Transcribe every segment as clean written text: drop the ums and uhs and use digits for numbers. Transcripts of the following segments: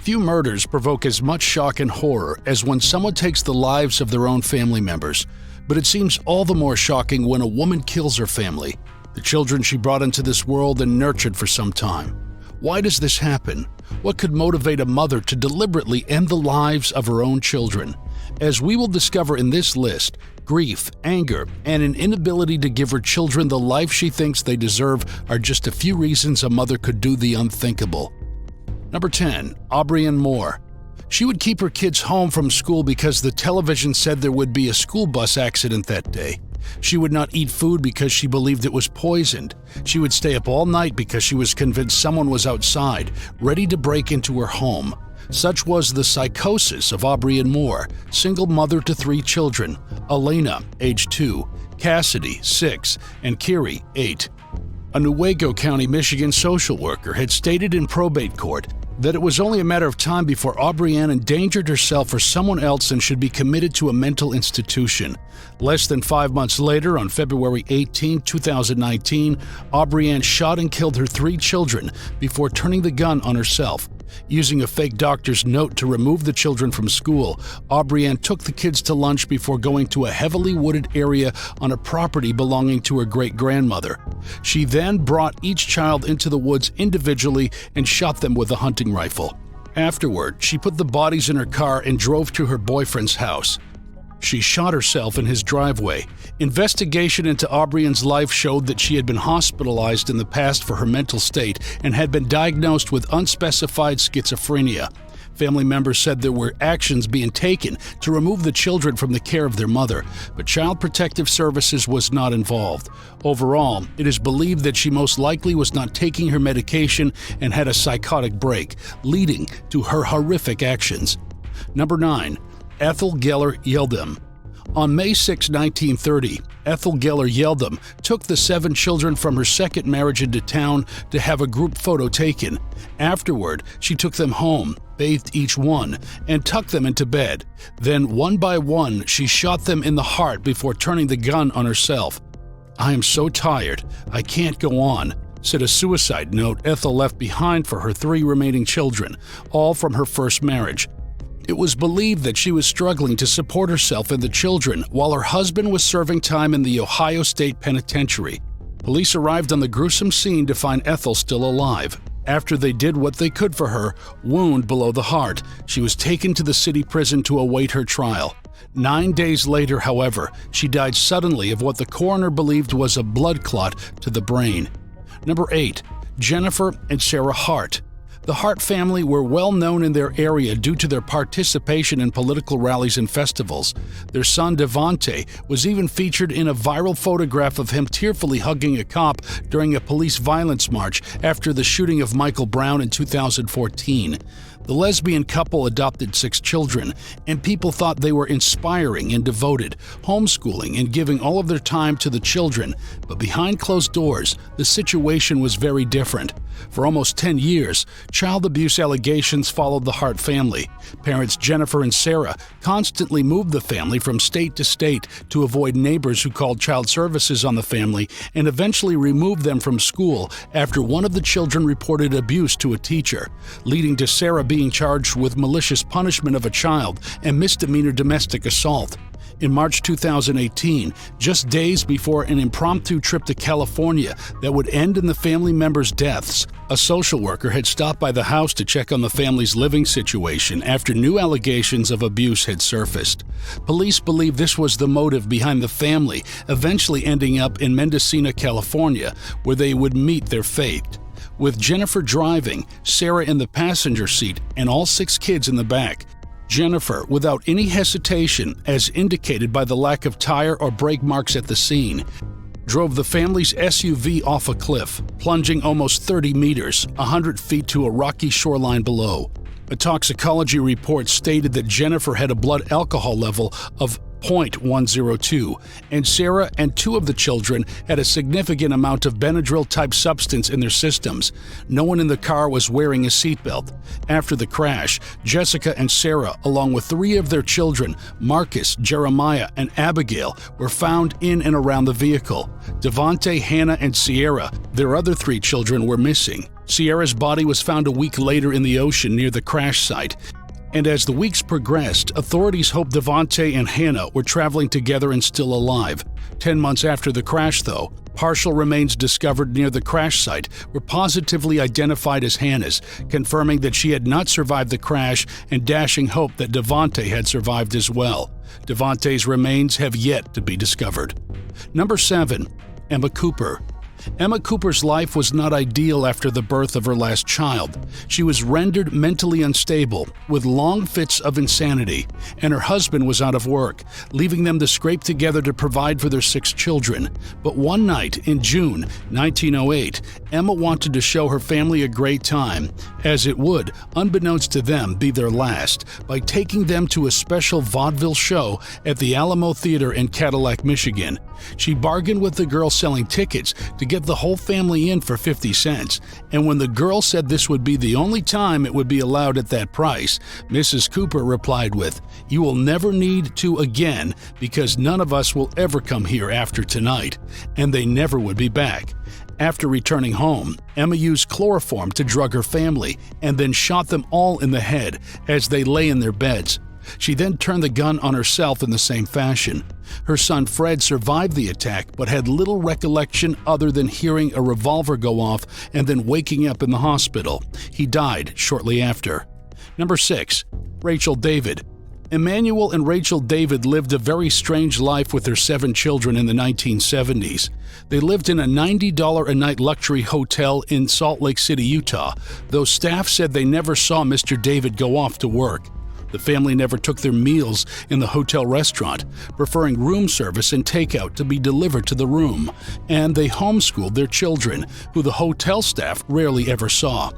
Few murders provoke as much shock and horror as when someone takes the lives of their own family members, but it seems all the more shocking when a woman kills her family, the children she brought into this world and nurtured for some time. Why does this happen? What could motivate a mother to deliberately end the lives of her own children? As we will discover in this list, grief, anger, and an inability to give her children the life she thinks they deserve are just a few reasons a mother could do the unthinkable. Number 10. Aubrianne Moore. She would keep her kids home from school because the television said there would be a school bus accident that day. She would not eat food because she believed it was poisoned. She would stay up all night because she was convinced someone was outside, ready to break into her home. Such was the psychosis of Aubrianne Moore, single mother to 3 children: Elena, age 2, Cassidy, 6, and Kiri, 8. A Newaygo County, Michigan social worker had stated in probate court that it was only a matter of time before Aubrianne endangered herself or someone else and should be committed to a mental institution. Less than 5 months later, on February 18, 2019, Aubrianne shot and killed her 3 children before turning the gun on herself. Using a fake doctor's note to remove the children from school, Aubrianne took the kids to lunch before going to a heavily wooded area on a property belonging to her great-grandmother. She then brought each child into the woods individually and shot them with a hunting rifle. Afterward, she put the bodies in her car and drove to her boyfriend's house. She shot herself in his driveway. Investigation into Aubrianne's life showed that she had been hospitalized in the past for her mental state and had been diagnosed with unspecified schizophrenia. Family members said there were actions being taken to remove the children from the care of their mother, but Child Protective Services was not involved. Overall, it is believed that she most likely was not taking her medication and had a psychotic break, leading to her horrific actions. Number 9. Ethel Geller Yeldem. On May 6, 1930, Ethel Geller Yeldem took the 7 children from her second marriage into town to have a group photo taken. Afterward, she took them home, bathed each one, and tucked them into bed. Then, one by one, she shot them in the heart before turning the gun on herself. "I am so tired. I can't go on," said a suicide note Ethel left behind for her 3 remaining children, all from her first marriage. It was believed that she was struggling to support herself and the children while her husband was serving time in the Ohio State Penitentiary. Police arrived on the gruesome scene to find Ethel still alive. After they did what they could for her, wound below the heart, she was taken to the city prison to await her trial. 9 days later, however, she died suddenly of what the coroner believed was a blood clot to the brain. Number 8. Jennifer and Sarah Hart. The Hart family were well known in their area due to their participation in political rallies and festivals. Their son Devontae was even featured in a viral photograph of him tearfully hugging a cop during a police violence march after the shooting of Michael Brown in 2014. The lesbian couple adopted 6 children, and people thought they were inspiring and devoted, homeschooling and giving all of their time to the children. But behind closed doors, the situation was very different. For almost 10 years, child abuse allegations followed the Hart family. Parents Jennifer and Sarah constantly moved the family from state to state to avoid neighbors who called child services on the family and eventually removed them from school after one of the children reported abuse to a teacher, leading to Sarah being charged with malicious punishment of a child and misdemeanor domestic assault. In March 2018, just days before an impromptu trip to California that would end in the family members' deaths, a social worker had stopped by the house to check on the family's living situation after new allegations of abuse had surfaced. Police believe this was the motive behind the family eventually ending up in Mendocino, California, where they would meet their fate. With Jennifer driving, Sarah in the passenger seat, and all 6 kids in the back. Jennifer, without any hesitation, as indicated by the lack of tire or brake marks at the scene, drove the family's SUV off a cliff, plunging almost 30 meters, 100 feet to a rocky shoreline below. A toxicology report stated that Jennifer had a blood alcohol level of 0.102, and Sarah and 2 of the children had a significant amount of Benadryl-type substance in their systems. No one in the car was wearing a seatbelt. After the crash, Jessica and Sarah, along with 3 of their children, Marcus, Jeremiah, and Abigail, were found in and around the vehicle. Devontae, Hannah, and Sierra, their other 3 children, were missing. Sierra's body was found a week later in the ocean near the crash site, and as the weeks progressed, authorities hoped Devontae and Hannah were traveling together and still alive. 10 months after the crash, though, partial remains discovered near the crash site were positively identified as Hannah's, confirming that she had not survived the crash and dashing hope that Devontae had survived as well. Devontae's remains have yet to be discovered. Number 7. Emma Cooper. Emma Cooper's life was not ideal after the birth of her last child. She was rendered mentally unstable, with long fits of insanity, and her husband was out of work, leaving them to scrape together to provide for their 6 children. But one night in June 1908, Emma wanted to show her family a great time, as it would, unbeknownst to them, be their last, by taking them to a special vaudeville show at the Alma Theater in Cadillac, Michigan. She bargained with the girl selling tickets to get the whole family in for 50 cents, and when the girl said this would be the only time it would be allowed at that price, Mrs. Cooper replied with, "You will never need to again, because none of us will ever come here after tonight," and they never would be back. After returning home, Emma used chloroform to drug her family and then shot them all in the head as they lay in their beds. She then turned the gun on herself in the same fashion. Her son Fred survived the attack but had little recollection other than hearing a revolver go off and then waking up in the hospital. He died shortly after. Number 6. Rachel David. Emmanuel and Rachel David lived a very strange life with their 7 children in the 1970s. They lived in a $90 a night luxury hotel in Salt Lake City, Utah, though staff said they never saw Mr. David go off to work. The family never took their meals in the hotel restaurant, preferring room service and takeout to be delivered to the room, and they homeschooled their children, who the hotel staff rarely ever saw.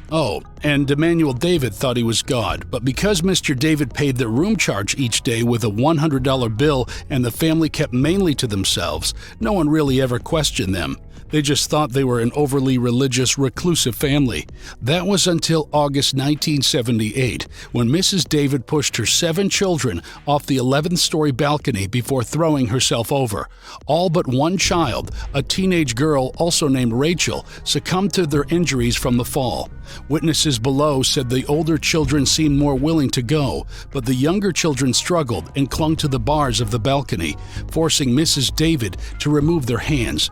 Oh, and Emmanuel David thought he was God, but because Mr. David paid their room charge each day with a $100 bill and the family kept mainly to themselves, no one really ever questioned them. They just thought they were an overly religious, reclusive family. That was until August 1978, when Mrs. David pushed her 7 children off the 11th-story balcony before throwing herself over. All but one child, a teenage girl also named Rachel, succumbed to their injuries from the fall. Witnesses below said the older children seemed more willing to go, but the younger children struggled and clung to the bars of the balcony, forcing Mrs. David to remove their hands.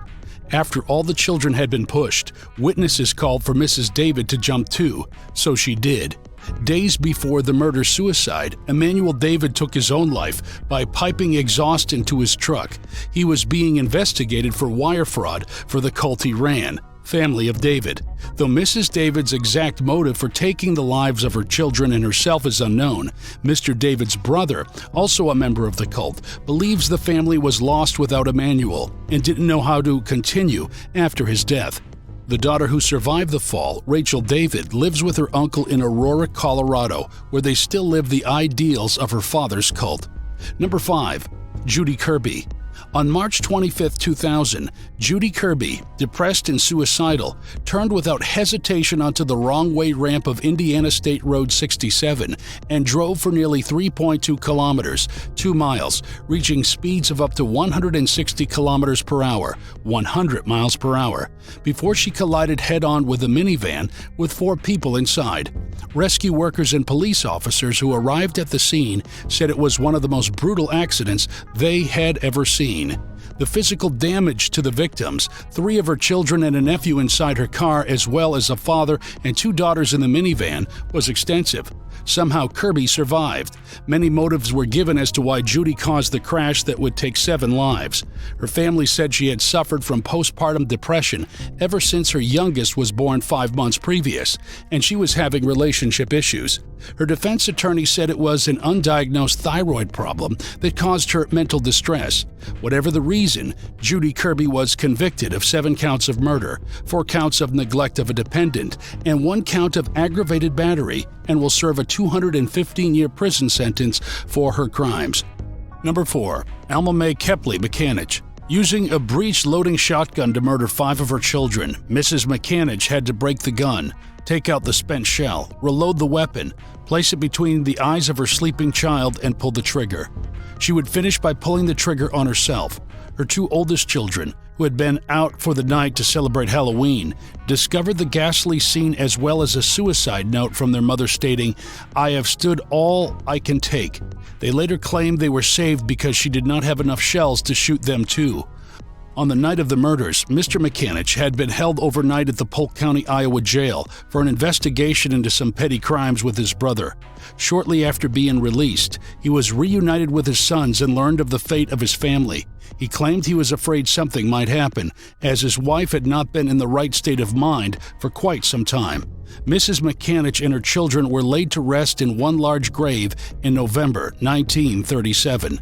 After all the children had been pushed, witnesses called for Mrs. David to jump too, so she did. Days before the murder-suicide, Emmanuel David took his own life by piping exhaust into his truck. He was being investigated for wire fraud for the cult he ran, Family of David. Though Mrs. David's exact motive for taking the lives of her children and herself is unknown, Mr. David's brother, also a member of the cult, believes the family was lost without Emmanuel and didn't know how to continue after his death. The daughter who survived the fall, Rachel David, lives with her uncle in Aurora, Colorado, where they still live the ideals of her father's cult. Number 5. Judy Kirby. On March 25, 2000, Judy Kirby, depressed and suicidal, turned without hesitation onto the wrong-way ramp of Indiana State Road 67 and drove for nearly 3.2 kilometers, 2 miles, reaching speeds of up to 160 kilometers per hour, 100 miles per hour, before she collided head-on with a minivan with 4 people inside. Rescue workers and police officers who arrived at the scene said it was one of the most brutal accidents they had ever seen. The physical damage to the victims, 3 of her children and a nephew inside her car, as well as a father and 2 daughters in the minivan, was extensive. Somehow Kirby survived. Many motives were given as to why Judy caused the crash that would take 7 lives. Her family said she had suffered from postpartum depression ever since her youngest was born 5 months previous, and she was having relationship issues. Her defense attorney said it was an undiagnosed thyroid problem that caused her mental distress. Whatever the reason, Judy Kirby was convicted of 7 counts of murder, 4 counts of neglect of a dependent, and 1 count of aggravated battery, and will serve a 215-year prison sentence for her crimes. Number 4. Alma Mae Kepley McAninch. Using a breech-loading shotgun to murder 5 of her children, Mrs. McAninch had to break the gun, take out the spent shell, reload the weapon, place it between the eyes of her sleeping child, and pull the trigger. She would finish by pulling the trigger on herself. her two oldest children, who had been out for the night to celebrate Halloween, discovered the ghastly scene as well as a suicide note from their mother stating, "I have stood all I can take." They later claimed they were saved because she did not have enough shells to shoot them too. On the night of the murders, Mr. McAninch had been held overnight at the Polk County, Iowa jail for an investigation into some petty crimes with his brother. Shortly after being released, he was reunited with his sons and learned of the fate of his family. He claimed he was afraid something might happen, as his wife had not been in the right state of mind for quite some time. Mrs. McAninch and her children were laid to rest in one large grave in November 1937.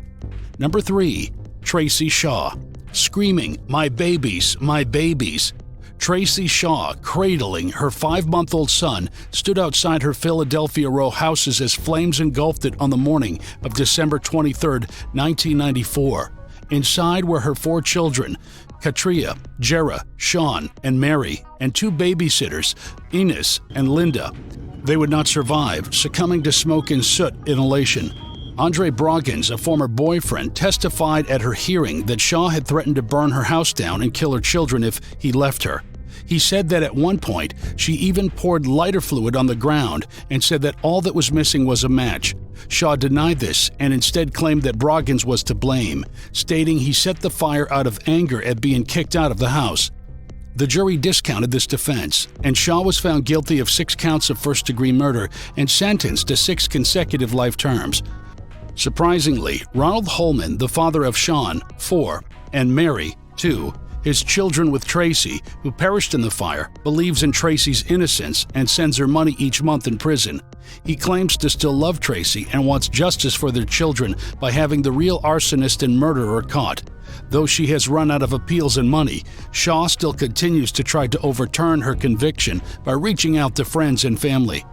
Number 3. Tracey Shaw. Screaming, "My babies, my babies." Tracey Shaw, cradling her 5-month-old son, stood outside her Philadelphia row houses as flames engulfed it on the morning of December 23, 1994. Inside were her 4 children, Katria, Jera, Sean, and Mary, and 2 babysitters, Ines and Linda. They would not survive, succumbing to smoke and soot inhalation. Andre Broggins, a former boyfriend, testified at her hearing that Shaw had threatened to burn her house down and kill her children if he left her. He said that at one point, she even poured lighter fluid on the ground and said that all that was missing was a match. Shaw denied this and instead claimed that Broggins was to blame, stating he set the fire out of anger at being kicked out of the house. The jury discounted this defense, and Shaw was found guilty of 6 counts of first-degree murder and sentenced to 6 consecutive life terms. Surprisingly, Ronald Holman, the father of Sean, 4, and Mary, 2, his children with Tracey, who perished in the fire, believes in Tracey's innocence and sends her money each month in prison. He claims to still love Tracey and wants justice for their children by having the real arsonist and murderer caught. Though she has run out of appeals and money, Shaw still continues to try to overturn her conviction by reaching out to friends and family.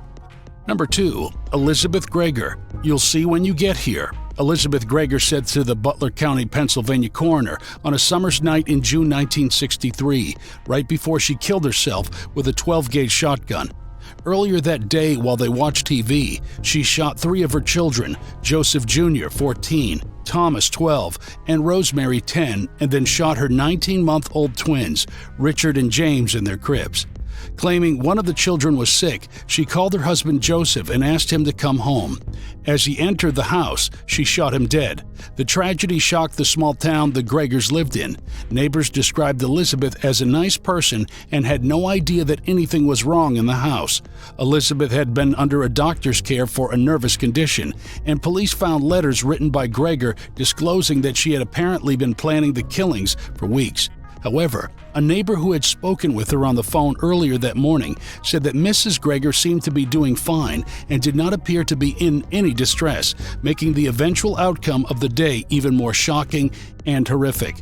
Number 2. Elizabeth Greger. "You'll see when you get here," Elizabeth Greger said to the Butler County, Pennsylvania coroner on a summer's night in June 1963, right before she killed herself with a 12-gauge shotgun. Earlier that day, while they watched TV, she shot 3 of her children, Joseph Jr., 14, Thomas, 12, and Rosemary, 10, and then shot her 19-month-old twins, Richard and James, in their cribs. Claiming one of the children was sick, she called her husband Joseph and asked him to come home. As he entered the house, she shot him dead. The tragedy shocked the small town the Gregers lived in. Neighbors described Elizabeth as a nice person and had no idea that anything was wrong in the house. Elizabeth had been under a doctor's care for a nervous condition, and police found letters written by Greger disclosing that she had apparently been planning the killings for weeks. However, a neighbor who had spoken with her on the phone earlier that morning said that Mrs. Greger seemed to be doing fine and did not appear to be in any distress, making the eventual outcome of the day even more shocking and horrific.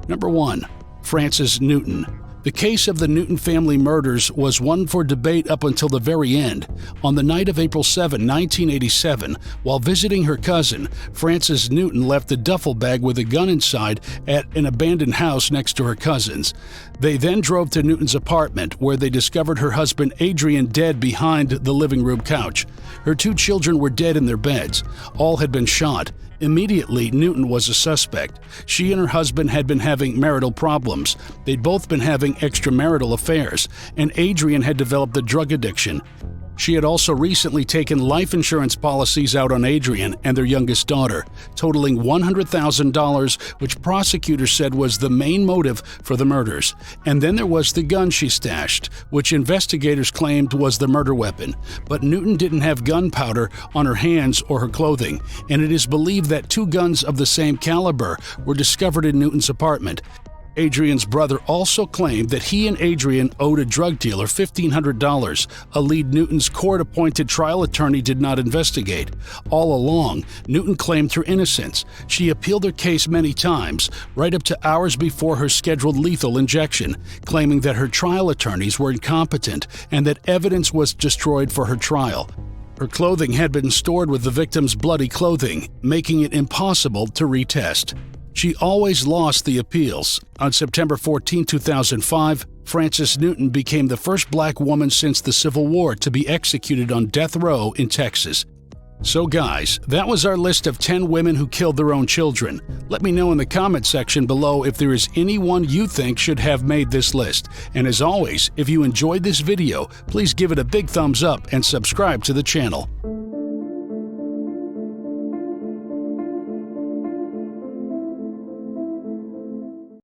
Number 1. Frances Newton. The case of the Newton family murders was one for debate up until the very end. On the night of April 7, 1987, while visiting her cousin, Frances Newton left a duffel bag with a gun inside at an abandoned house next to her cousin's. They then drove to Newton's apartment, where they discovered her husband Adrian dead behind the living room couch. Her 2 children were dead in their beds. All had been shot. Immediately, Newton was a suspect. She and her husband had been having marital problems. They'd both been having extramarital affairs, and Adrian had developed a drug addiction. She had also recently taken life insurance policies out on Adrian and their youngest daughter, totaling $100,000, which prosecutors said was the main motive for the murders. And then there was the gun she stashed, which investigators claimed was the murder weapon. But Newton didn't have gunpowder on her hands or her clothing, and it is believed that 2 guns of the same caliber were discovered in Newton's apartment. Adrian's brother also claimed that he and Adrian owed a drug dealer $1,500, a lead Newton's court-appointed trial attorney did not investigate. All along, Newton claimed her innocence. She appealed her case many times, right up to hours before her scheduled lethal injection, claiming that her trial attorneys were incompetent and that evidence was destroyed for her trial. Her clothing had been stored with the victim's bloody clothing, making it impossible to retest. She always lost the appeals. On September 14, 2005, Frances Newton became the first black woman since the Civil War to be executed on death row in Texas. So guys, that was our list of 10 women who killed their own children. Let me know in the comment section below if there is anyone you think should have made this list. And as always, if you enjoyed this video, please give it a big thumbs up and subscribe to the channel.